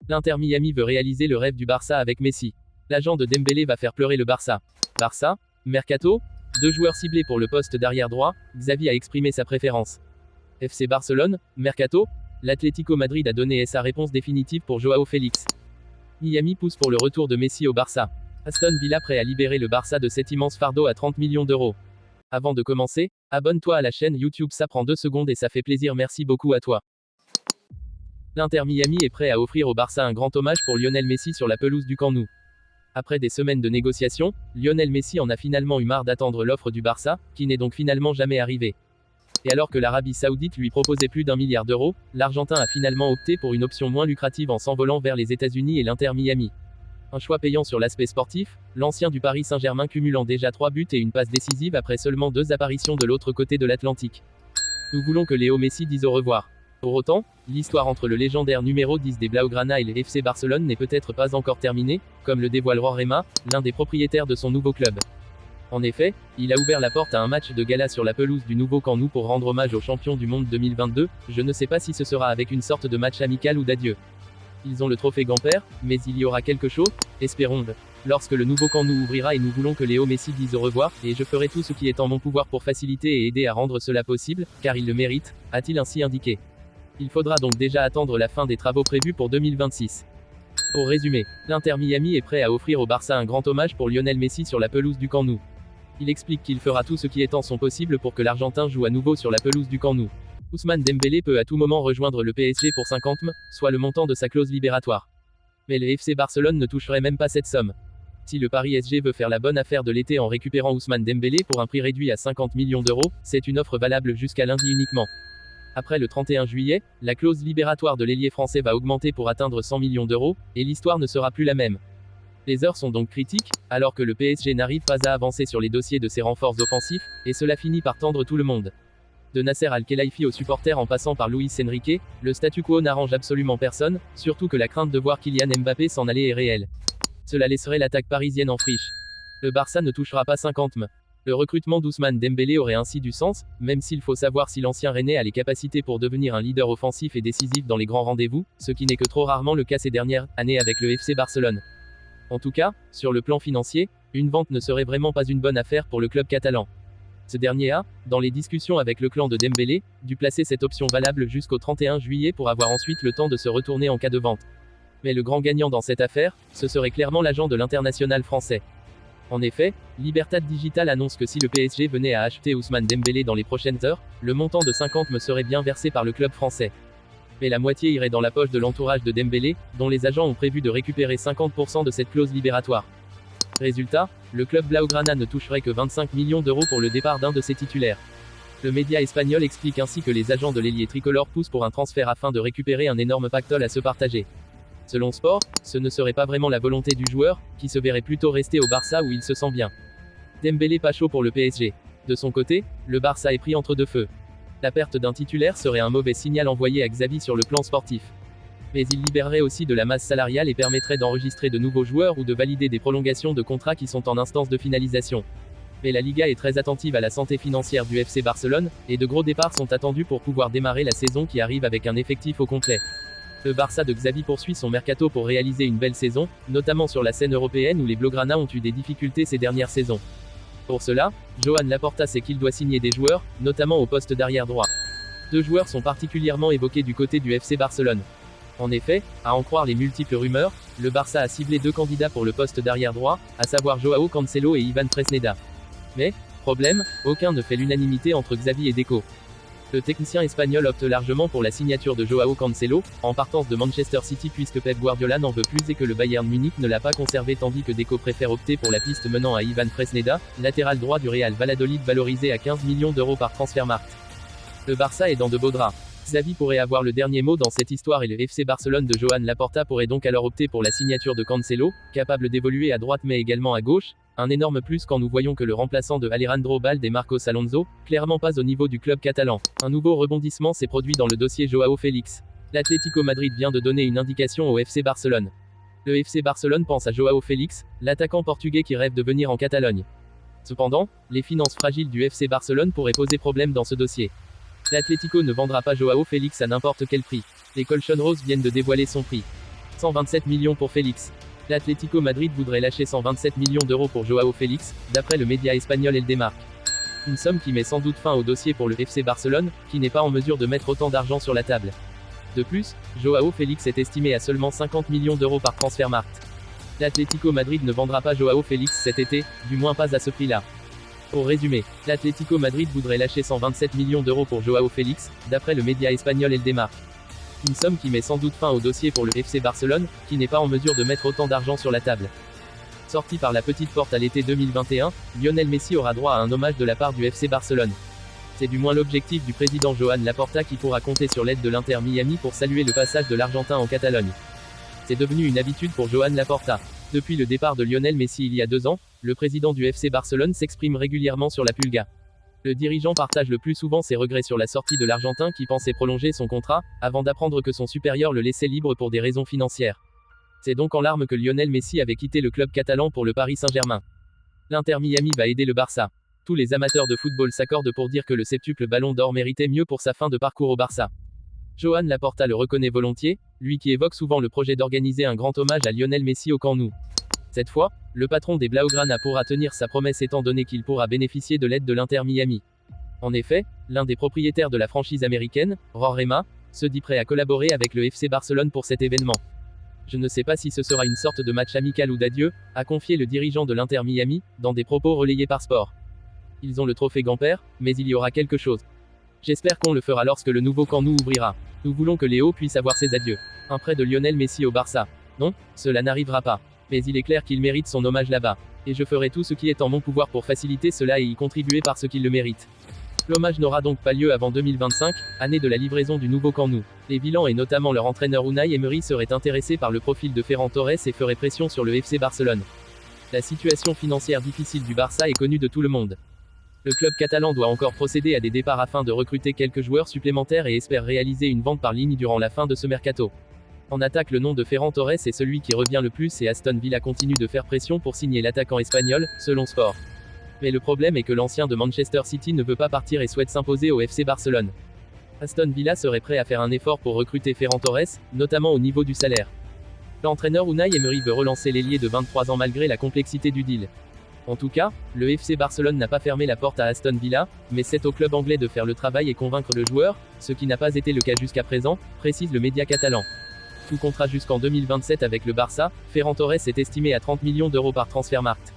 L'Inter Miami veut réaliser le rêve du Barça avec Messi. L'agent de Dembélé va faire pleurer le Barça. Barça, Mercato, 2 joueurs ciblés pour le poste d'arrière droit, Xavi a exprimé sa préférence. FC Barcelone, Mercato, l'Atlético Madrid a donné sa réponse définitive pour Joao Félix. Miami pousse pour le retour de Messi au Barça. Aston Villa prêt à libérer le Barça de cet immense fardeau à 30 millions d'euros. Avant de commencer, abonne-toi à la chaîne YouTube, ça prend 2 secondes et ça fait plaisir, merci beaucoup à toi. L'Inter Miami est prêt à offrir au Barça un grand hommage pour Lionel Messi sur la pelouse du Camp Nou. Après des semaines de négociations, Lionel Messi en a finalement eu marre d'attendre l'offre du Barça, qui n'est donc finalement jamais arrivée. Et alors que l'Arabie Saoudite lui proposait plus d'1 milliard d'euros, l'Argentin a finalement opté pour une option moins lucrative en s'envolant vers les États-Unis et l'Inter Miami. Un choix payant sur l'aspect sportif, l'ancien du Paris Saint-Germain cumulant déjà 3 buts et une passe décisive après seulement 2 apparitions de l'autre côté de l'Atlantique. Nous voulons que Léo Messi dise au revoir. Pour autant, l'histoire entre le légendaire numéro 10 des Blaugrana et le FC Barcelone n'est peut-être pas encore terminée, comme le dévoile Rorema, l'un des propriétaires de son nouveau club. En effet, il a ouvert la porte à un match de gala sur la pelouse du nouveau Camp Nou pour rendre hommage aux champions du monde 2022, je ne sais pas si ce sera avec une sorte de match amical ou d'adieu. Ils ont le trophée Gamper, mais il y aura quelque chose, espérons-le. Lorsque le nouveau Camp Nou ouvrira et nous voulons que Léo Messi dise au revoir, et je ferai tout ce qui est en mon pouvoir pour faciliter et aider à rendre cela possible, car il le mérite, a-t-il ainsi indiqué. Il faudra donc déjà attendre la fin des travaux prévus pour 2026. Pour résumer, l'Inter Miami est prêt à offrir au Barça un grand hommage pour Lionel Messi sur la pelouse du Camp Nou. Il explique qu'il fera tout ce qui est en son possible pour que l'Argentin joue à nouveau sur la pelouse du Camp Nou. Ousmane Dembélé peut à tout moment rejoindre le PSG pour 50 m, soit le montant de sa clause libératoire. Mais le FC Barcelone ne toucherait même pas cette somme. Si le Paris SG veut faire la bonne affaire de l'été en récupérant Ousmane Dembélé pour un prix réduit à 50 millions d'euros, c'est une offre valable jusqu'à lundi uniquement. Après le 31 juillet, la clause libératoire de l'ailier français va augmenter pour atteindre 100 millions d'euros, et l'histoire ne sera plus la même. Les heures sont donc critiques, alors que le PSG n'arrive pas à avancer sur les dossiers de ses renforts offensifs, et cela finit par tendre tout le monde. De Nasser Al-Khelaifi aux supporters en passant par Luis Enrique, le statu quo n'arrange absolument personne, surtout que la crainte de voir Kylian Mbappé s'en aller est réelle. Cela laisserait l'attaque parisienne en friche. Le Barça ne touchera pas 50 m. Le recrutement d'Ousmane Dembélé aurait ainsi du sens, même s'il faut savoir si l'ancien Rennais a les capacités pour devenir un leader offensif et décisif dans les grands rendez-vous, ce qui n'est que trop rarement le cas ces dernières années avec le FC Barcelone. En tout cas, sur le plan financier, une vente ne serait vraiment pas une bonne affaire pour le club catalan. Ce dernier a, dans les discussions avec le clan de Dembélé, dû placer cette option valable jusqu'au 31 juillet pour avoir ensuite le temps de se retourner en cas de vente. Mais le grand gagnant dans cette affaire, ce serait clairement l'agent de l'international français. En effet, Libertad Digital annonce que si le PSG venait à acheter Ousmane Dembélé dans les prochaines heures, le montant de 50 me serait bien versé par le club français. Mais la moitié irait dans la poche de l'entourage de Dembélé, dont les agents ont prévu de récupérer 50% de cette clause libératoire. Résultat, le club Blaugrana ne toucherait que 25 millions d'euros pour le départ d'un de ses titulaires. Le média espagnol explique ainsi que les agents de l'ailier tricolore poussent pour un transfert afin de récupérer un énorme pactole à se partager. Selon Sport, ce ne serait pas vraiment la volonté du joueur, qui se verrait plutôt rester au Barça où il se sent bien. Dembélé pas chaud pour le PSG. De son côté, le Barça est pris entre deux feux. La perte d'un titulaire serait un mauvais signal envoyé à Xavi sur le plan sportif. Mais il libérerait aussi de la masse salariale et permettrait d'enregistrer de nouveaux joueurs ou de valider des prolongations de contrats qui sont en instance de finalisation. Mais la Liga est très attentive à la santé financière du FC Barcelone, et de gros départs sont attendus pour pouvoir démarrer la saison qui arrive avec un effectif au complet. Le Barça de Xavi poursuit son mercato pour réaliser une belle saison, notamment sur la scène européenne où les Blaugrana ont eu des difficultés ces dernières saisons. Pour cela, Joan Laporta sait qu'il doit signer des joueurs, notamment au poste d'arrière droit. 2 joueurs sont particulièrement évoqués du côté du FC Barcelone. En effet, à en croire les multiples rumeurs, le Barça a ciblé 2 candidats pour le poste d'arrière droit, à savoir Joao Cancelo et Ivan Fresneda. Mais, problème, aucun ne fait l'unanimité entre Xavi et Deco. Le technicien espagnol opte largement pour la signature de Joao Cancelo, en partance de Manchester City puisque Pep Guardiola n'en veut plus et que le Bayern Munich ne l'a pas conservé tandis que Deco préfère opter pour la piste menant à Ivan Fresneda, latéral droit du Real Valladolid valorisé à 15 millions d'euros par Transfermarkt. Le Barça est dans de beaux draps. Xavi pourrait avoir le dernier mot dans cette histoire et le FC Barcelone de Joan Laporta pourrait donc alors opter pour la signature de Cancelo, capable d'évoluer à droite mais également à gauche, un énorme plus quand nous voyons que le remplaçant de Alejandro Balde est Marcos Alonso, clairement pas au niveau du club catalan. Un nouveau rebondissement s'est produit dans le dossier Joao Félix. L'Atlético Madrid vient de donner une indication au FC Barcelone. Le FC Barcelone pense à Joao Félix, l'attaquant portugais qui rêve de venir en Catalogne. Cependant, les finances fragiles du FC Barcelone pourraient poser problème dans ce dossier. L'Atlético ne vendra pas Joao Félix à n'importe quel prix. Les Colchonros viennent de dévoiler son prix. 127 millions pour Félix. L'Atlético Madrid voudrait lâcher 127 millions d'euros pour Joao Félix, d'après le média espagnol El Desmarques. Une somme qui met sans doute fin au dossier pour le FC Barcelone, qui n'est pas en mesure de mettre autant d'argent sur la table. De plus, Joao Félix est estimé à seulement 50 millions d'euros par Transfermarkt. L'Atlético Madrid ne vendra pas Joao Félix cet été, du moins pas à ce prix-là. Pour résumer, l'Atlético Madrid voudrait lâcher 127 millions d'euros pour Joao Félix, d'après le média espagnol El Desmarques. Une somme qui met sans doute fin au dossier pour le FC Barcelone, qui n'est pas en mesure de mettre autant d'argent sur la table. Sorti par la petite porte à l'été 2021, Lionel Messi aura droit à un hommage de la part du FC Barcelone. C'est du moins l'objectif du président Joan Laporta, qui pourra compter sur l'aide de l'Inter Miami pour saluer le passage de l'Argentin en Catalogne. C'est devenu une habitude pour Joan Laporta. Depuis le départ de Lionel Messi il y a 2 ans, le président du FC Barcelone s'exprime régulièrement sur la Pulga. Le dirigeant partage le plus souvent ses regrets sur la sortie de l'Argentin qui pensait prolonger son contrat, avant d'apprendre que son supérieur le laissait libre pour des raisons financières. C'est donc en larmes que Lionel Messi avait quitté le club catalan pour le Paris Saint-Germain. L'Inter Miami va aider le Barça. Tous les amateurs de football s'accordent pour dire que le septuple Ballon d'Or méritait mieux pour sa fin de parcours au Barça. Joan Laporta le reconnaît volontiers, lui qui évoque souvent le projet d'organiser un grand hommage à Lionel Messi au Camp Nou. Cette fois, le patron des Blaugrana pourra tenir sa promesse étant donné qu'il pourra bénéficier de l'aide de l'Inter Miami. En effet, l'un des propriétaires de la franchise américaine, Rorema, se dit prêt à collaborer avec le FC Barcelone pour cet événement. Je ne sais pas si ce sera une sorte de match amical ou d'adieu, a confié le dirigeant de l'Inter Miami, dans des propos relayés par Sport. Ils ont le trophée Gamper, mais il y aura quelque chose. J'espère qu'on le fera lorsque le nouveau Camp Nou ouvrira. Nous voulons que Léo puisse avoir ses adieux. Un prêt de Lionel Messi au Barça. Non, cela n'arrivera pas. Mais il est clair qu'il mérite son hommage là-bas. Et je ferai tout ce qui est en mon pouvoir pour faciliter cela et y contribuer parce qu'il le mérite. L'hommage n'aura donc pas lieu avant 2025, année de la livraison du nouveau Camp Nou. Les Villans et notamment leur entraîneur Unai Emery seraient intéressés par le profil de Ferran Torres et feraient pression sur le FC Barcelone. La situation financière difficile du Barça est connue de tout le monde. Le club catalan doit encore procéder à des départs afin de recruter quelques joueurs supplémentaires et espère réaliser une vente par ligne durant la fin de ce mercato. En attaque, le nom de Ferran Torres est celui qui revient le plus et Aston Villa continue de faire pression pour signer l'attaquant espagnol, selon Sport. Mais le problème est que l'ancien de Manchester City ne veut pas partir et souhaite s'imposer au FC Barcelone. Aston Villa serait prêt à faire un effort pour recruter Ferran Torres, notamment au niveau du salaire. L'entraîneur Unai Emery veut relancer l'ailier de 23 ans malgré la complexité du deal. En tout cas, le FC Barcelone n'a pas fermé la porte à Aston Villa, mais c'est au club anglais de faire le travail et convaincre le joueur, ce qui n'a pas été le cas jusqu'à présent, précise le média catalan. Sous contrat jusqu'en 2027 avec le Barça, Ferran Torres est estimé à 30 millions d'euros par Transfermarkt.